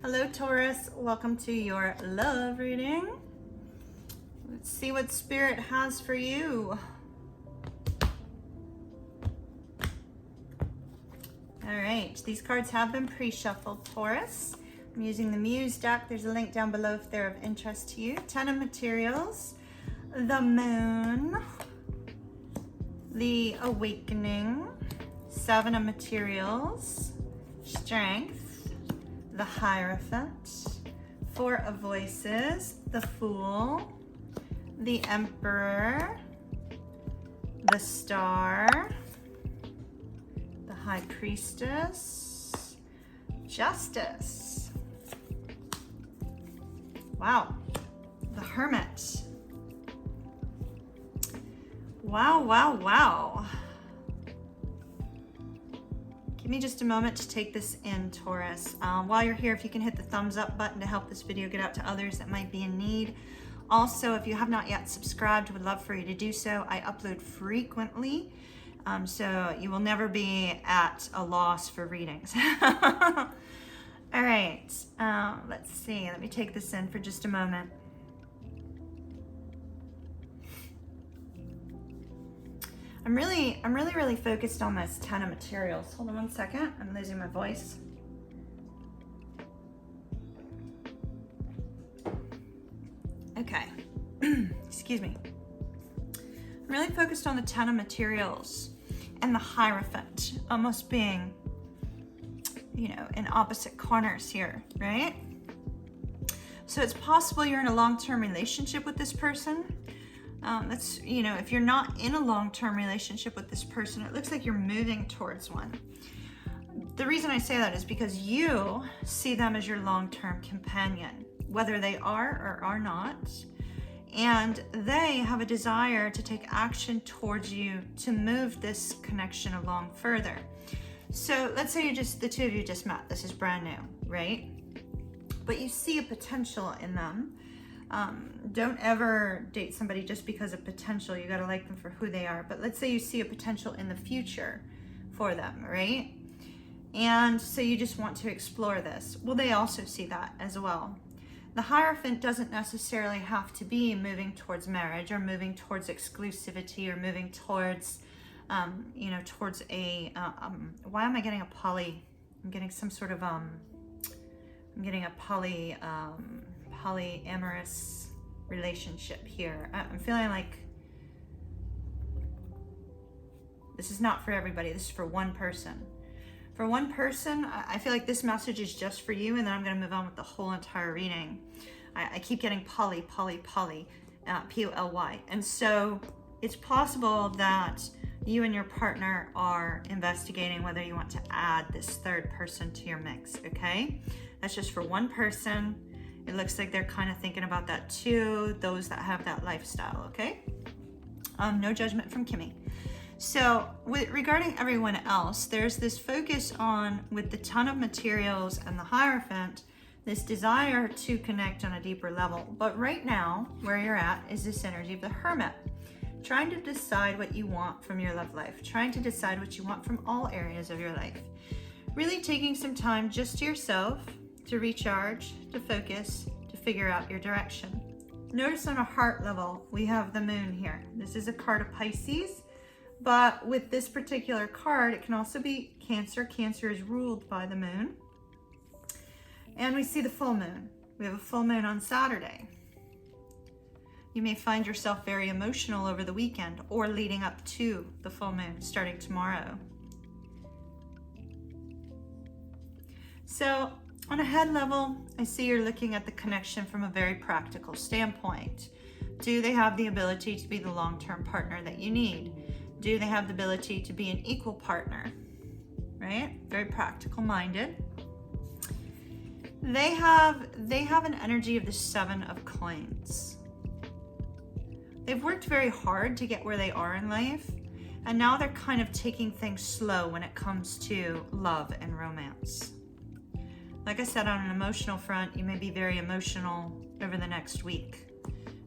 Hello Taurus, welcome to your love reading. Let's see what Spirit has for you. All right, these cards have been pre-shuffled, Taurus. I'm using the Muse deck. There's a link down below if they're of interest to you. 10 of materials, the Moon, the Awakening, 7 of materials, Strength, the Hierophant, 4 of Voices, the Fool, the Emperor, the Star, the High Priestess, Justice. Wow, the Hermit. Wow, wow, wow. Give me just a moment to take this in, Taurus. While you're here, if you can hit the thumbs up button to help this video get out to others that might be in need. Also, if you have not yet subscribed, would love for you to do so. I upload frequently, so you will never be at a loss for readings. All right, let's see. Let me take this in for just a moment. I'm really focused on this 10 of materials. Hold on one second. I'm losing my voice. Okay. Excuse me. I'm really focused on the 10 of materials and the Hierophant, almost being, you know, in opposite corners here, right? So it's possible you're in a long-term relationship with this person. That's, you know, if you're not in a long-term relationship with this person, it looks like you're moving towards one. The reason I say that is because you see them as your long-term companion, whether they are or are not, and they have a desire to take action towards you to move this connection along further. So let's say the two of you just met. This is brand new, right? But you see a potential in them. Don't ever date somebody just because of potential. You got to like them for who they are. But let's say you see a potential in the future for them, right? And so you just want to explore this. Well, they also see that as well. The Hierophant doesn't necessarily have to be moving towards marriage or moving towards exclusivity or moving towards, you know, towards a, why am I getting a poly? I'm getting some sort of, I'm getting a polyamorous relationship here. I'm feeling like this is not for everybody. This is for one person. For one person, I feel like this message is just for you, and then I'm going to move on with the whole entire reading. I keep getting poly, P-O-L-Y. And so it's possible that you and your partner are investigating whether you want to add this third person to your mix, okay? That's just for one person. It looks like they're kind of thinking about that too, those that have that lifestyle, okay? No judgment from Kimmy. So regarding everyone else, there's this focus on, with the 10 of materials and the Hierophant, this desire to connect on a deeper level. But right now, where you're at is this energy of the Hermit, trying to decide what you want from your love life, trying to decide what you want from all areas of your life. Really taking some time just to yourself, to recharge, to focus, to figure out your direction. Notice on a heart level, we have the Moon here. This is a card of Pisces, but with this particular card, it can also be Cancer. Cancer is ruled by the Moon. And we see the full moon. We have a full moon on Saturday. You may find yourself very emotional over the weekend or leading up to the full moon starting tomorrow. So on a head level, I see you're looking at the connection from a very practical standpoint. Do they have the ability to be the long-term partner that you need? Do they have the ability to be an equal partner? Right? Very practical minded. They have an energy of the 7 of coins. They've worked very hard to get where they are in life, and now they're kind of taking things slow when it comes to love and romance. Like I said, on an emotional front, you may be very emotional over the next week.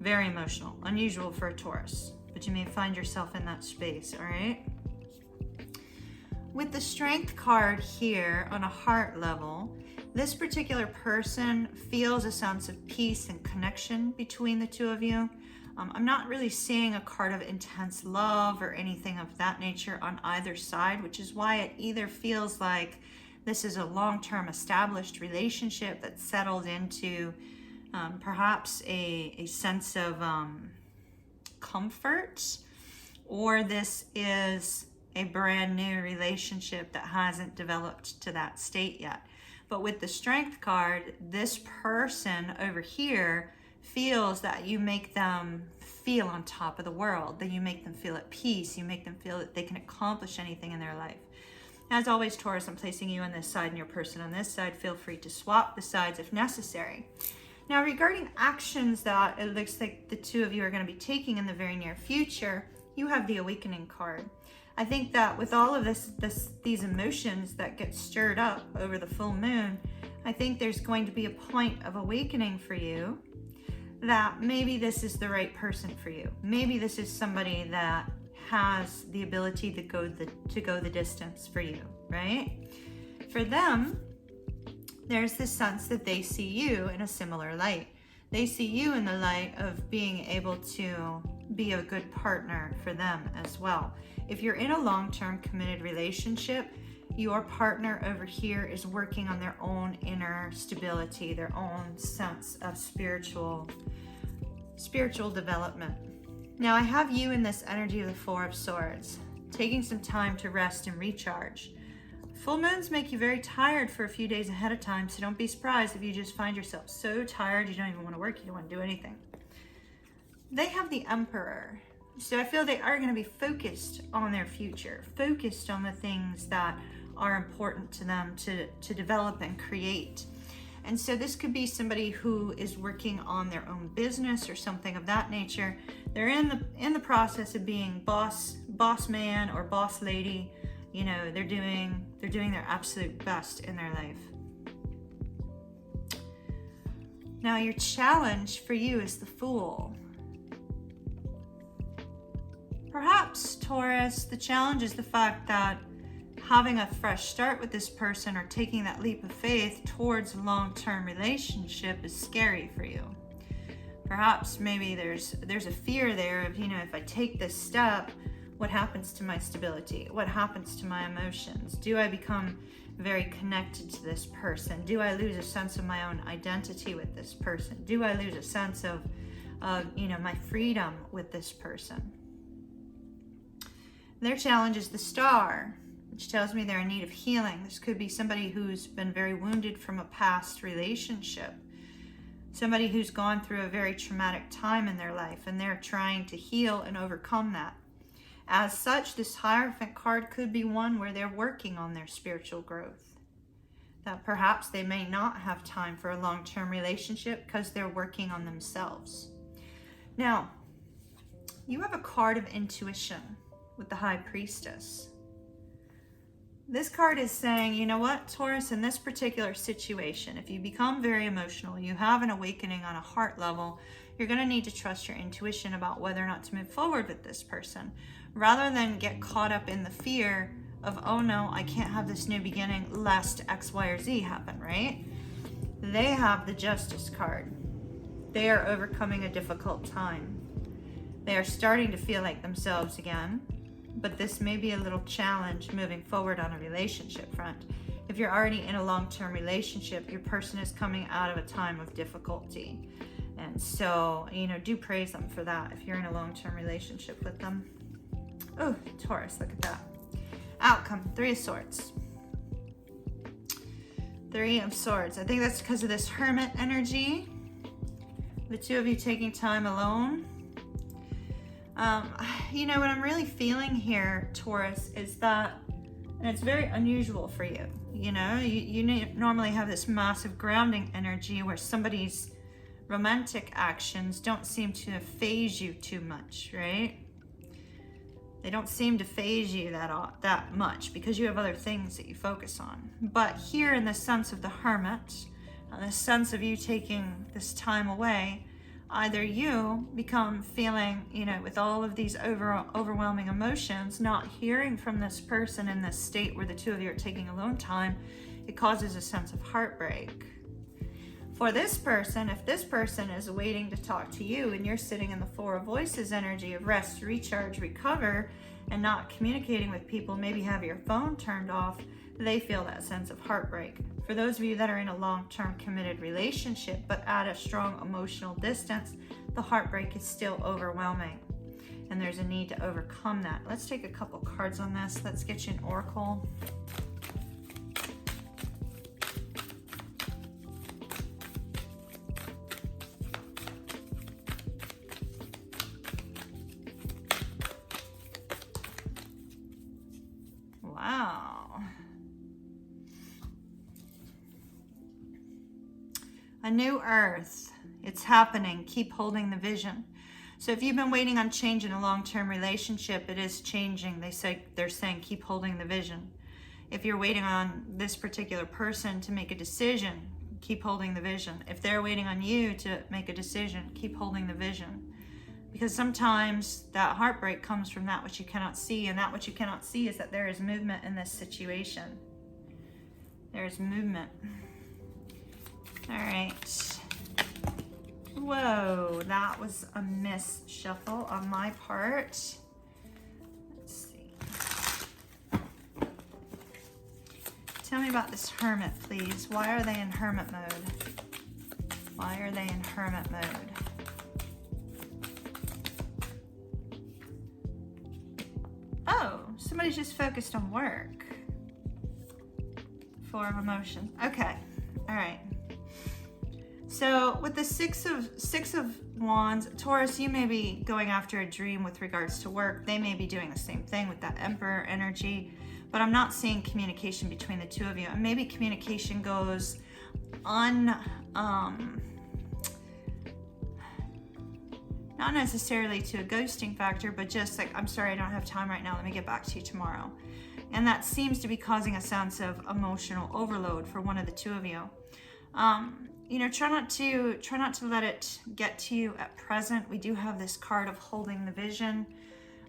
Very emotional, unusual for a Taurus, but you may find yourself in that space, all right? With the Strength card here on a heart level, This particular person feels a sense of peace and connection between the two of you. I'm not really seeing a card of intense love or anything of that nature on either side, which is why it either feels like this is a long-term established relationship that's settled into perhaps a sense of comfort, or this is a brand new relationship that hasn't developed to that state yet. But with the Strength card, this person over here feels that you make them feel on top of the world, that you make them feel at peace, you make them feel that they can accomplish anything in their life. As always, Taurus, I'm placing you on this side and your person on this side. Feel free to swap the sides if necessary. Now, regarding actions that it looks like the two of you are going to be taking in the very near future, you have the Awakening card. I think that with all of these emotions that get stirred up over the full moon, I think there's going to be a point of awakening for you that maybe this is the right person for you. Maybe this is somebody that has the ability to go the distance for you, right? For them, there's this sense that they see you in a similar light. They see you in the light of being able to be a good partner for them as well. If you're in a long-term committed relationship, your partner over here is working on their own inner stability, their own sense of spiritual development. Now, I have you in this energy of the Four of Swords, taking some time to rest and recharge. Full moons make you very tired for a few days ahead of time, so don't be surprised if you just find yourself so tired you don't even want to work, you don't want to do anything. They have the Emperor, so I feel they are going to be focused on their future, focused on the things that are important to them to develop and create. And so this could be somebody who is working on their own business or something of that nature. They're in the process of being boss man or boss lady. You know, they're doing their absolute best in their life. Now, your challenge for you is the Fool. Perhaps, Taurus, the challenge is the fact that having a fresh start with this person or taking that leap of faith towards a long-term relationship is scary for you. Perhaps maybe there's a fear there of, you know, if I take this step, what happens to my stability? What happens to my emotions? Do I become very connected to this person? Do I lose a sense of my own identity with this person? Do I lose a sense of you know, my freedom with this person? Their challenge is the Star, which tells me they're in need of healing. This could be somebody who's been very wounded from a past relationship, somebody who's gone through a very traumatic time in their life, and they're trying to heal and overcome that. As such, this Hierophant card could be one where they're working on their spiritual growth, that perhaps they may not have time for a long-term relationship because they're working on themselves. Now, you have a card of intuition with the High Priestess. This card is saying, you know what, Taurus, in this particular situation, if you become very emotional, you have an awakening on a heart level, you're going to need to trust your intuition about whether or not to move forward with this person, rather than get caught up in the fear of, oh no, I can't have this new beginning lest X, Y, or Z happen, right? They have the Justice card. They are overcoming a difficult time. They are starting to feel like themselves again, but this may be a little challenge moving forward on a relationship front. If you're already in a long-term relationship, your person is coming out of a time of difficulty. And so, you know, do praise them for that if you're in a long-term relationship with them. Oh, Taurus, look at that. Outcome, 3 of Swords. 3 of Swords. I think that's because of this Hermit energy. The two of you taking time alone. You know, what I'm really feeling here, Taurus, is that, and it's very unusual for you, you know, you normally have this massive grounding energy where somebody's romantic actions don't seem to faze you too much, right? They don't seem to faze you that much because you have other things that you focus on. But here in the sense of the Hermit, the sense of you taking this time away, either you become feeling, you know, with all of these overwhelming emotions, not hearing from this person in this state where the two of you are taking alone time, It causes a sense of heartbreak. For this person, if this person is waiting to talk to you and you're sitting in the Four of Voices energy of rest, recharge, recover, and not communicating with people, maybe have your phone turned off, they feel that sense of heartbreak. For those of you that are in a long-term committed relationship but at a strong emotional distance, the heartbreak is still overwhelming and there's a need to overcome that. Let's take a couple cards on this. Let's get you an oracle. Wow. A new earth. It's happening. Keep holding the vision. So if you've been waiting on change in a long-term relationship, it is changing. They're saying keep holding the vision. If you're waiting on this particular person to make a decision, keep holding the vision. If they're waiting on you to make a decision, keep holding the vision. Because sometimes that heartbreak comes from that which you cannot see, and that which you cannot see is that there is movement in this situation. There's movement. All right. Whoa, that was a miss shuffle on my part. Let's see. Tell me about this hermit, please. Why are they in hermit mode? Why are they in hermit mode? Oh, somebody's just focused on work. Four of emotions. Okay, all right. So with the six of wands, Taurus, you may be going after a dream with regards to work. They may be doing the same thing with that Emperor energy, but I'm not seeing communication between the two of you. And maybe communication goes not necessarily to a ghosting factor, but just like, I'm sorry, I don't have time right now. Let me get back to you tomorrow. And that seems to be causing a sense of emotional overload for one of the two of you. You know, try not to let it get to you at present. We do have this card of holding the vision.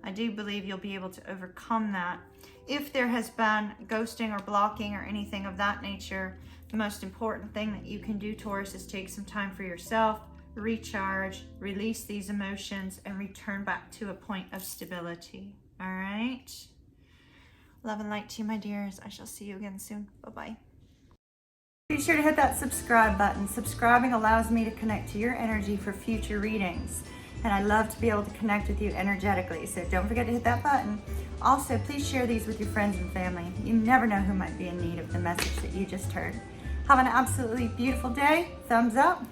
I do believe you'll be able to overcome that. If there has been ghosting or blocking or anything of that nature, the most important thing that you can do, Taurus, is take some time for yourself, recharge, release these emotions, and return back to a point of stability. All right? Love and light to you, my dears. I shall see you again soon. Bye-bye. Be sure to hit that subscribe button. Subscribing allows me to connect to your energy for future readings. And I love to be able to connect with you energetically. So don't forget to hit that button. Also, please share these with your friends and family. You never know who might be in need of the message that you just heard. Have an absolutely beautiful day. Thumbs up.